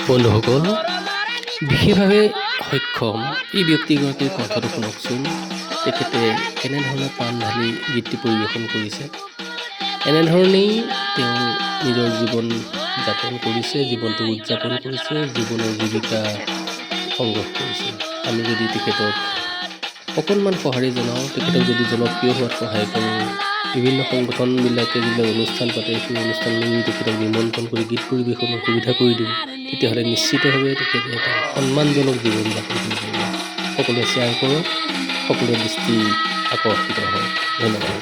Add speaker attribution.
Speaker 1: বন্ধুসকল, বিশেষভাৱে সক্ষম এই ব্যক্তিগৰাকীৰ কণ্ঠটো শুনকচোন। তেখেতে কেনেধৰণে প্ৰাণ ঢালি গীতটি পৰিৱেশন কৰিছে। এনেধৰণেই তেওঁ নিজৰ জীৱন যাপন কৰিছে, জীৱনটো উদযাপন কৰিছে, জীৱনৰ জীৱিকা সংগ্ৰহ কৰিছে। আমি যদি তেখেতক অকণমান সঁহাৰি জনাওঁ, তেখেতক যদি জনপ্ৰিয় হোৱাত সহায় কৰোঁ, বিভিন্ন সংগঠনবিলাকে যিবিলাক অনুষ্ঠান পাতে সেই অনুষ্ঠানলৈ তেখেতক নিমন্ত্ৰণ কৰি গীত পৰিৱেশনৰ সুবিধা কৰি দিওঁ, তেতিয়াহ'লে নিশ্চিতভাৱে তেখেতে এটা সন্মানজনক জীৱন যাপন কৰিব পাৰিব। সকলোৱে শ্বেয়াৰ কৰক, সকলোৰে দৃষ্টি আকৰ্ষিত হওক। ধন্যবাদ।